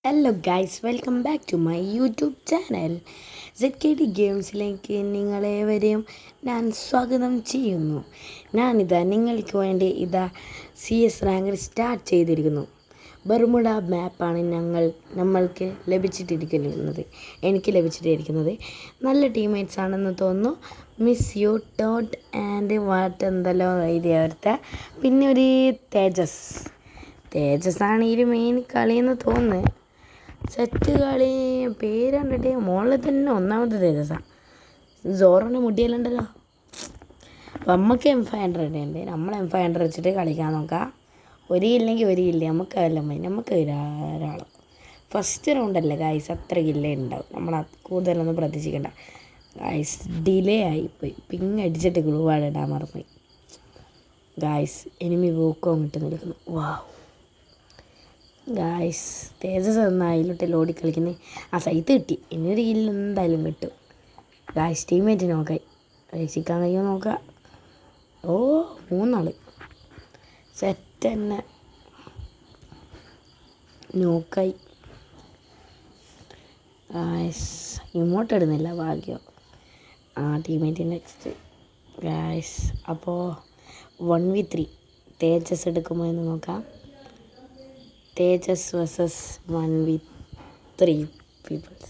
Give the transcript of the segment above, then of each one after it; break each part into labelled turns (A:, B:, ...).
A: Hello guys, welcome back to my YouTube channel. ZKD ഗെയിംസിലേക്ക് നിങ്ങളേവരെയും ഞാൻ സ്വാഗതം ചെയ്യുന്നു. ഞാനിതാ നിങ്ങൾക്ക് വേണ്ടി CS റാങ്കിൽ സ്റ്റാർട്ട് ചെയ്തിരിക്കുന്നു. ബർമുഡ മാപ്പാണ് നമ്മൾക്ക് എനിക്ക് ലഭിച്ചിട്ടിരിക്കുന്നത്. നല്ല ടീംമേറ്റ്സ് ആണെന്ന് തോന്നുന്നു. Miss you taught and what എന്തെല്ലോ എഴുതിയവരുടെ പിന്നെ ഒരു തേജസ്സാണ് ഈ മെയിൻ കളിയെന്ന് തോന്നുന്നു. സെറ്റ് കളി പേര് കണ്ടിട്ട് മോളിൽ തന്നെ ഒന്നാമത്തെ തേജസ്സാണ്. സോറിൻ്റെ മുടിയെല്ലാം അപ്പം നമുക്ക് M500 ഉണ്ട്. നമ്മൾ M500 വെച്ചിട്ട് കളിക്കാൻ നോക്കാം. ഒരില്ലെങ്കിൽ ഒരില്ല, നമുക്ക് അതെല്ലാം മതി. നമുക്ക് ഒരാൾ ഫസ്റ്റ് റൗണ്ടല്ലേ ഗായ്സ്, അത്ര കില്ലേ ഉണ്ടാവും. നമ്മൾ കൂടുതലൊന്നും പ്രതീക്ഷിക്കണ്ട ഗായ്സ്. ഡിലേ ആയിപ്പോയി, അടിച്ചിട്ട് ഗ്ലൂവാട് ഇടാൻ മറന്നുപോയി ഗായ്സ്. എനിമി വൂക്കോ ഇട്ട് നിൽക്കുന്നു. വാവ് ഗായ്സ്, തേജസ് അതിലോട്ട് ലോടി കളിക്കുന്നത്. സൈത്ത് കിട്ടി. ഇനിയൊരു കില്ല് എന്തായാലും കിട്ടും ഗായ്സ്. ടീമേറ്റ് നോക്കായി രക്ഷിക്കാൻ കഴിയുമോ നോക്കാം. ഓ 3 സെറ്റ് തന്നെ നോക്കായി ഗായ്സ്. ഇമോട്ട് ഇടുന്നില്ല, ഭാഗ്യം. Teammate next guys. അപ്പോൾ 1v3 തേജസ് എടുക്കുമോ എന്ന് നോക്കാം. Tejas versus 1v3 peoples.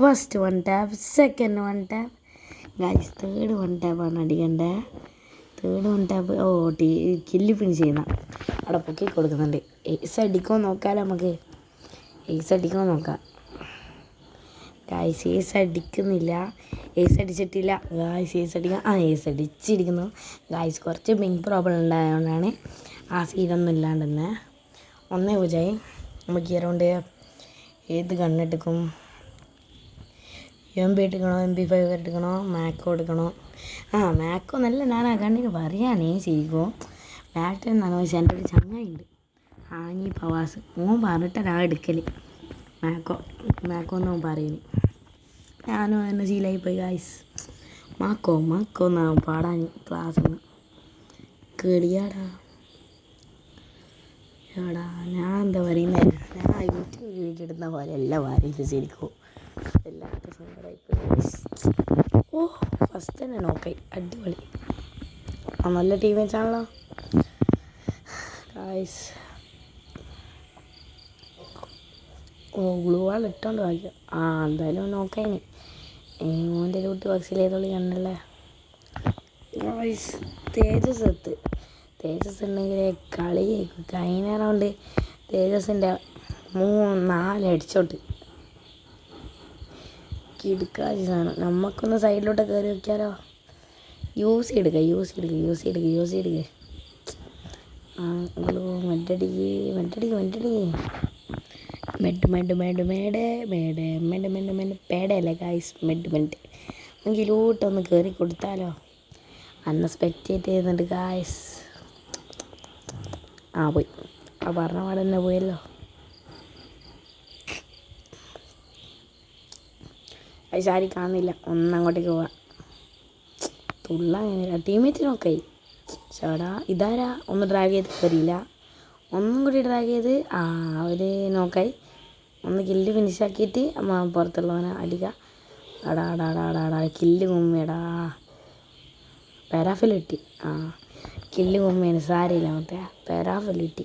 A: First 1 tap, second 1 tap guys. Third 1 ടാപ്പാണ് അടിക്കേണ്ടത്. Third 1 tap. കില്ല് ഫിനിഷ് ചെയ്യുന്ന അവിടെ പൊക്കി കൊടുക്കുന്നുണ്ട്. എയ്സ് അടിക്കുമോ നോക്കാം. നമുക്ക് എയ്സ് അടിക്കുമോ നോക്കാം ഗായ്സ്. എയ്സ് അടിക്കുന്നില്ല, എയ്സ് അടിച്ചിട്ടില്ല ഗായ്സ്. എയ്സ് അടിക്കാം. എയ്സ് അടിച്ചിരിക്കുന്നു ഗായ്സ്. കുറച്ച് പിങ് പ്രോബ്ലം ഉണ്ടായതുകൊണ്ടാണ് സീനൊന്നും ഇല്ലാണ്ട് തന്നെ 1-0. നമുക്ക് ഈ റൗണ്ട് ഏത് ഗണ്ണെടുക്കും? MP എടുക്കണോ, MP5 എടുക്കണോ, മാക്കോ എടുക്കണോ? മാക്കോ നല്ല. ഞാൻ കണ്ണിന് പറയാനേ ശരിക്കും മാക്ടർ എന്നാണ്. പക്ഷേ എൻ്റെ ഒരു ചങ്ങയുണ്ട് ആഞ്ഞി പവാസ്, മോൻ പറഞ്ഞിട്ട് എടുക്കൽ മാക്കോ എന്ന് പറയുന്നു. ഞാനും തന്നെ ശീലമായിപ്പോയി ഗായ്സ്. മാക്കോ എന്നാണ് പാടാൻ ക്ലാസ്സിൽ നിന്ന്. കേടിയാടാ ഞാൻ എന്താ പറയുന്നത്, ഞാൻ യൂട്യൂബ് വീഡിയോ ഇടുന്ന പോലെ എല്ലാ വാരിയിലും ശരിക്കും എല്ലാവർക്കും സങ്കടമായിപ്പോയി. ഫസ്റ്റ് തന്നെ നോക്കായി, അടിപൊളി. നല്ല ടീമേറ്റ്സ് ആണല്ലോ ഗായ്സ്. ഗ്ലൂ വാൾ ഇട്ടോണ്ട് വായിക്കാം. എന്തായാലും നോക്കായിന്. മോൻ്റെ ലൂട്ട് ബക്സിലേതുള്ളി കണ്ടല്ലേ ഗായ്സ്. തേജസ് ഉണ്ടെങ്കിൽ കളി കഴിഞ്ഞ റൗണ്ട് തേജസിൻ്റെ 3-4 ഹെഡ്ഷോട്ട് കിടുക്കാച്ചി സാധനം. നമുക്കൊന്ന് സൈഡിലോട്ട് കയറി വയ്ക്കാലോ. യൂസ് എടുക്കുക. പേടയല്ലേ ഗായ്സ്, നമുക്ക് ലൂട്ടൊന്ന് കയറി കൊടുത്താലോ. സ്പെക്റ്റേറ്റ് ചെയ്യുന്നുണ്ട് ഗായ്സ്. പോയി. പറഞ്ഞ പാടെ തന്നെ പോയല്ലോ. ആരും കാണുന്നില്ല. ഒന്നങ്ങോട്ടേക്ക് പോവാം. തുള്ളാ ടീമേറ്റ് നോക്കായി. ചേടാ ഇതാരാ? ഒന്ന് ഡ്രാഗ് ചെയ്ത് കയറിയില്ല. ഒന്നും കൂടി ഡ്രാഗ് ചെയ്ത് അവർ നോക്കായി. ഒന്ന് കില്ല് ഫിനിഷാക്കിയിട്ട് പുറത്തുള്ളവനെ അടിക്കുക. കില്ല് കുമ്മിയടാ. പാരാഫിൽ കിട്ടി. കില്ല് കുമ്മിയാണ് സാരിയില്ല. പാരാഫിൽ കിട്ടി.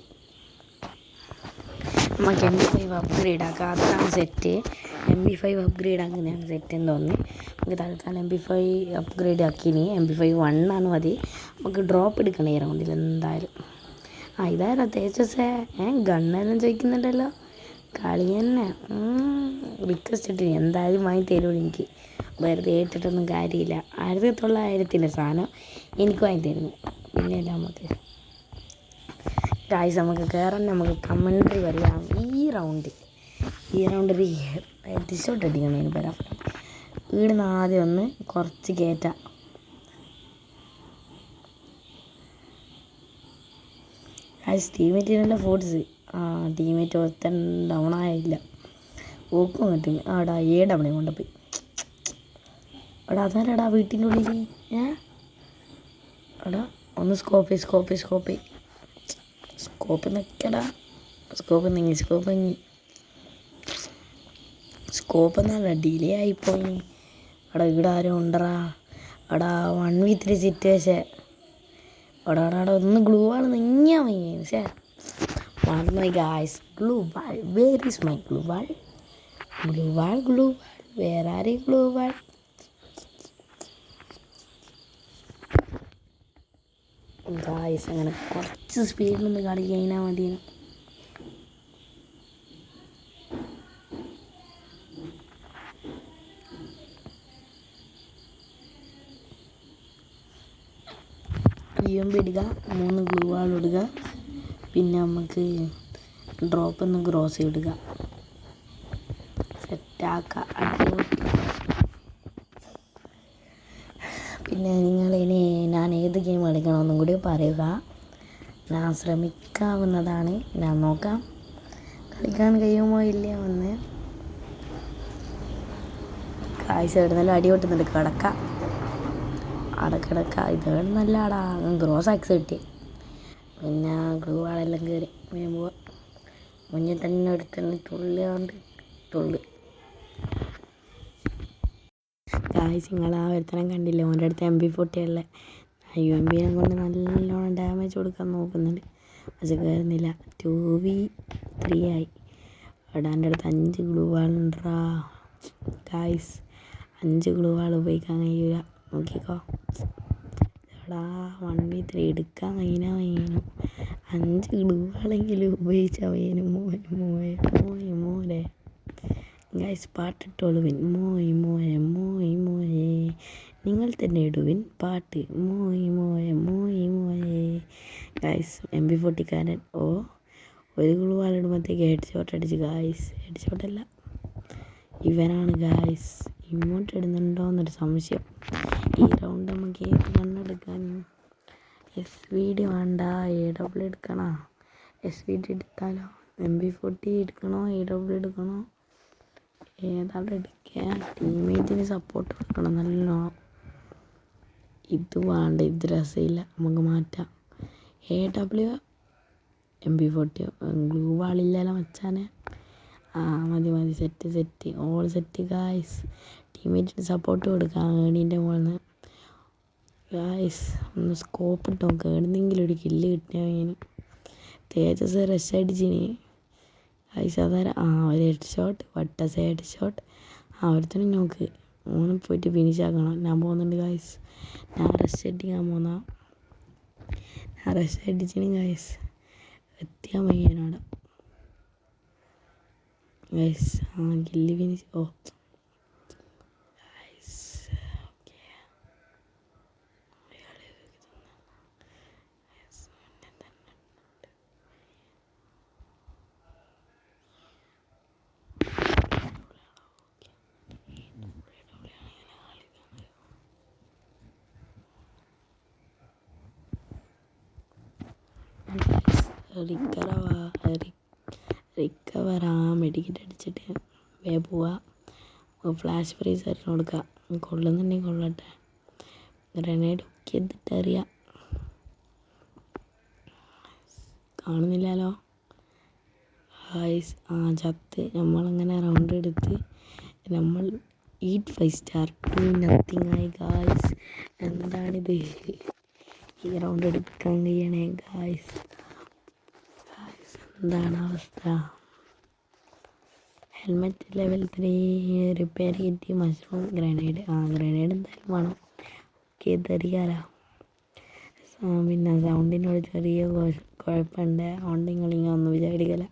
A: നമുക്ക് MP5 അപ്ഗ്രേഡ് ആക്കാം. അതാണ് സെറ്റ്. MP5 അപ്ഗ്രേഡ് ആക്കുന്നതാണ് സെറ്റ് എന്ന് തോന്നി. നമുക്ക് തൽക്കാലം MP5 അപ്ഗ്രേഡ് ആക്കിനി. MP5 1 മതി. നമുക്ക് ഡ്രോപ്പ് എടുക്കണം ഈ റൗണ്ടിൽ എന്തായാലും. ഇതാരാ തേജസ്? ഗണ്ണെല്ലാം ചോദിക്കുന്നുണ്ടല്ലോ. കളി തന്നെ റിക്വസ്റ്റ് ഇട്ടിന്. എന്തായാലും വാങ്ങി തരുമോ എനിക്ക്? വെറുതെ ഏറ്റിട്ടൊന്നും കാര്യമില്ല. 1900 സാധനം എനിക്ക് വാങ്ങി തരുന്നു. പിന്നെയല്ല നമുക്ക് ഗായ്സ് നമുക്ക് കയറാൻ. നമുക്ക് കമൻട്രി പറയാം. ഈ റൗണ്ട് ഒരു ഹെഡ്ഷോട്ട് അടിക്കണതിന് പരാ. വീടിന് ആദ്യം ഒന്ന് കുറച്ച് കയറ്റാം. ഗായ്സ് ടീമേറ്റിനുള്ള ഫോഴ്സ്. ടീമേറ്റ് ഒരുത്തൻ ഡൗൺ ആയില്ല. ഓക്കും കിട്ടി. ഏടവിടെ കൊണ്ടുപോയി. അതാരടാ വീട്ടിൻ്റെ ഉള്ളിൽ? ഒന്ന് സ്കോപ്പ് നിൽക്കടാ. സ്കോപ്പ് നീങ്ങി സ്കോപ്പ് എന്നല്ല ഡിലേ ആയിപ്പോയി. ഇവിടെ ആരും ഉണ്ടറാ. 1v3 situation. ഒന്ന് ഗ്ലൂ വാൾ നെങ്ങിയാ വയ്യ. പക്ഷേ മറന്നുപോയി guys. Glue wall, where is my glue wall? വേറെ ആരെയും ഗ്ലൂ വാൾ? ഗായ്സ് അങ്ങനെ കുറച്ച് സ്പീഡിലൊന്ന് കളി കഴിഞ്ഞാൽ മതി. ഇടുക, 3 ഗ്ലൂ വാൾ ഇടുക, പിന്നെ നമുക്ക് ഡ്രോപ്പ് ഒന്ന് ക്രോസ് ഇടുക, സെറ്റാക്കുക. പിന്നെ നിങ്ങളിനി ഞാൻ ഏത് ഗെയിം കളിക്കണമെന്നും കൂടി പറയുക. ഞാൻ ശ്രമിക്കാവുന്നതാണ്. ഞാൻ നോക്കാം കളിക്കാൻ കഴിയുമോ ഇല്ലയോ എന്ന്. കാഴ്ച ഇടുന്നല്ലോ, അടി പൊട്ടുന്നുണ്ട്. കിടക്ക ഇത് നല്ല ഗ്രോസ് ആക്സ് കിട്ടി. പിന്നെ ഗ്ലൂ വാളെല്ലാം കയറി പോവാ. മുന്നിൽ തന്നെ എടുത്തന്നെ തുള്ളി. ഗായ്സ് നിങ്ങൾ ആ ഒരുത്തനം കണ്ടില്ലേ? ഓൻ്റെ അടുത്ത് MP40 ഉള്ള UMP-നെ കൊണ്ട് നല്ലോണം ഡാമേജ് കൊടുക്കാൻ നോക്കുന്നുണ്ട്. പക്ഷെ കയറുന്നില്ല. 2v3 ആയി. എൻ്റെ അടുത്ത് 5 ഗ്ലൂ വാളുണ്ടാ ഗായ്സ്. 5 ഗ്ലൂ വാൾ ഉപയോഗിക്കാൻ കഴിയില്ല. നോക്കിക്കോ 1v3 എടുക്കാൻ കഴിയാനും 5 ഗ്ലൂ വാളെങ്കിലും ഉപയോഗിച്ച വയ്യനും. മോനെ ഗൈസ് പാട്ടിട്ടോളുവിൻ. മോയെ നിങ്ങൾ തന്നെ ഇടുവിൻ പാട്ട്. മോയെ ഗൈസ്. MP40 ഒരു ഗ്ലൂ വാളിടുമ്പോഴത്തേക്ക് ഹെഡ് ഷോട്ട് അടിച്ച് ഗായ്സ്. ഹെഡ് ഷോട്ടല്ല, ഇവനാണ് ഗായ്സ്. ഇങ്ങോട്ട് ഇടുന്നുണ്ടോ എന്നൊരു സംശയം. ഈ റൗണ്ട് നമുക്ക് ഏത് കണ്ണെടുക്കാൻ? SVD വേണ്ട, AW എടുക്കണോ? SVD എടുത്താലോ? MP40 എടുക്കണോ? AW എടുക്കണോ? ഏതാണ് എടുക്കുക? ടീമേറ്റിന് സപ്പോർട്ട് കൊടുക്കണം നല്ലോണം. ഇത് വേണ്ട, ഇത് രസമില്ല, നമുക്ക് മാറ്റാം. AW MP40 ഗ്ലൂ വാളില്ലല്ലോ മച്ചാനെ. മതി സെറ്റ് ഓൾ സെറ്റ് ഗായ്സ്. ടീമേറ്റിന് സപ്പോർട്ട് കൊടുക്കാം ഏണീൻ്റെ മുകളിൽ നിന്ന് ഗായ്സ്. ഒന്ന് സ്കോപ്പ് ഇട്ടോ, കേടുന്നെങ്കിലും ഒരു കില്ല് കിട്ടിയ. തേജസ് റഷ് അടിച്ചിന് ഗായ്സ്. അതായത് ഒരു ഹെഡ് ഷോട്ട്, ഹെഡ് ഷോട്ട്. ഒരുത്തനും നോക്ക്, ഓനെ പോയിട്ട് ഫിനിഷ് ആക്കണം. ഞാൻ പോകുന്നുണ്ട് ഗായ്സ്. ഞാൻ റഷ് അടിച്ചിന് ഗായ്സ്. എത്തിയാൽ മയ്യനോടെ ഗൈസ്. ഗില്ലി ഫിനിഷ്. Guys okay. റിക്കവറാ മെഡിക്കറ്റ് അടിച്ചിട്ട് പോവാ. ഫ്ലാഷ് ഫ്രീസ് ആയിട്ട് കൊടുക്കുക. കൊള്ളുന്നുണ്ടെങ്കിൽ കൊള്ളട്ടെ. ഗ്രനേഡ് ഒക്കെ എന്നിട്ടറിയാം. കാണുന്നില്ലല്ലോ ഗായ്സ്. ചത്ത്. നമ്മളങ്ങനെ റൗണ്ട് എടുത്ത് നമ്മൾ 5 സ്റ്റാർ 2 നത്തിങ് ആയി ഗായ്സ്. എന്താണിത്? ഈ റൗണ്ട് എടുക്കാൻ കഴിയണേ ഗായ്സ്. എന്താണ് അവസ്ഥ? ഹെൽമെറ്റ് ലെവൽ 3 റിപ്പയർ കിട്ടി. Mushroom grenade. ഗ്രനേഡ് എന്തായാലും വേണം. ഓക്കെ, ഇതറിയാലോ. പിന്നെ സൗണ്ടിനോട് ചെറിയ കുഴപ്പമുണ്ട്. അതുകൊണ്ട് നിങ്ങളിങ്ങനെ ഒന്നും വിചാരിക്കില്ല.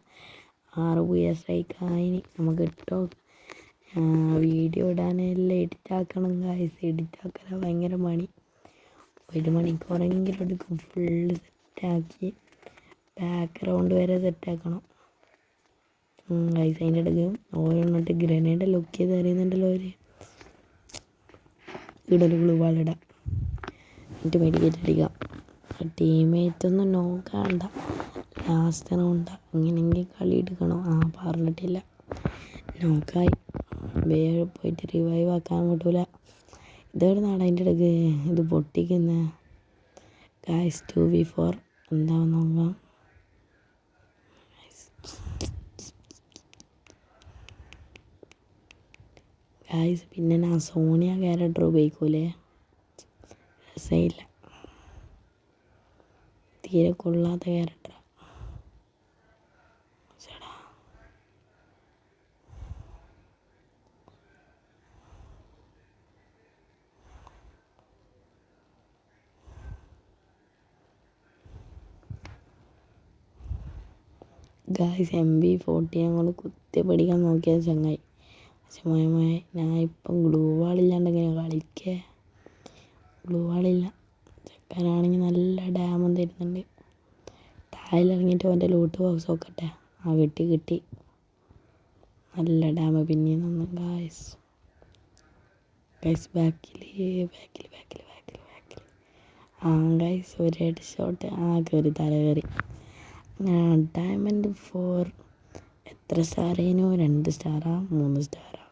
A: 6 സ്ട്രൈക്കായിന് നമുക്ക് ഇട്ടോ. Video ഇടാനെല്ലാം എഡിറ്റാക്കണം guys. എഡിറ്റാക്കാൻ ഭയങ്കര പണി. 1 മണിക്കൂറെങ്കിലും എടുക്കും ഫുള്ള് സെറ്റാക്കി. ബാക്ക്ഗ്രൗണ്ട് വരെ സെറ്റാക്കണം ഗൈസ്. അതിൻ്റെ ഇടയ്ക്ക് ഓരോന്നിട്ട് ഗ്രനേഡ് ലൊക്ക് ചെയ്ത് അറിയുന്നുണ്ടല്ലോ അവർ. ഇടൊരു ഗ്ലൂ വാളിടാം, എന്നിട്ട് മെഡിക്കേറ്റ് അടിക്കാം. ടീമേറ്റൊന്നും നോക്കണ്ട. ലാസ്റ്റ് റൗണ്ട ഇങ്ങനെയെങ്കിൽ കളി എടുക്കണം. പറഞ്ഞിട്ടില്ല. നോക്കായി വേറെ പോയിട്ട് റിവൈവ് ആക്കാൻ പറ്റൂല. ഇതൊരു നാട് അതിൻ്റെ ഇടയ്ക്ക് ഇത് പൊട്ടിക്കുന്ന ഗായ്സ്. 2v4 എന്താണെന്ന് നോക്കാം. ഗായ്സ് പിന്നെ ഞാൻ സോണിയ ക്യാരക്ടർ ഉപയോഗിക്കൂലേ, രസമില്ല, തീരെ കൊള്ളാത്ത ക്യാരക്ടറാണ്. ഗായ്സ് MB40 ഞങ്ങൾ കുത്തി പിടിക്കാൻ നോക്കിയ ചങ്ങായി, പക്ഷെ മോയെ ഞാൻ ഇപ്പം ഗ്ലൂ വാളില്ലാണ്ട് എങ്ങനെ കളിക്കേ, ഗ്ലൂ വാളില്ല. ചെക്കനാണെങ്കിൽ നല്ല ഡാമും തരുന്നുണ്ട്. താഴെയിറങ്ങിയിട്ട് അവൻ്റെ ലൂട്ട് ബോക്സ് നോക്കട്ടെ. കിട്ടി നല്ല ഡാമ് പിന്നെയും തന്നു ഗായ്സ്. ബാക്കിൽ ഗായ്സ് ഒരു ഹെഡ് ഷോട്ട് കയറി, തല കയറി. ഡയമണ്ട് 4 എത്ര സ്റ്റാറേനു? 2 സ്റ്റാറാ 3 സ്റ്റാറാ?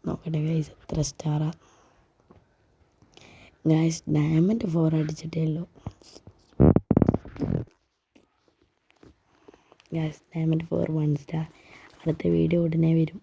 A: നോക്കട്ടെ ഗൈസ് എത്ര സ്റ്റാറാ. ഗൈസ് ഡയമണ്ട് 4 അടിച്ചിട്ടേ ഉള്ളൂ. Guys diamond 4 1 star. അടുത്ത വീഡിയോ ഉടനെ വരും.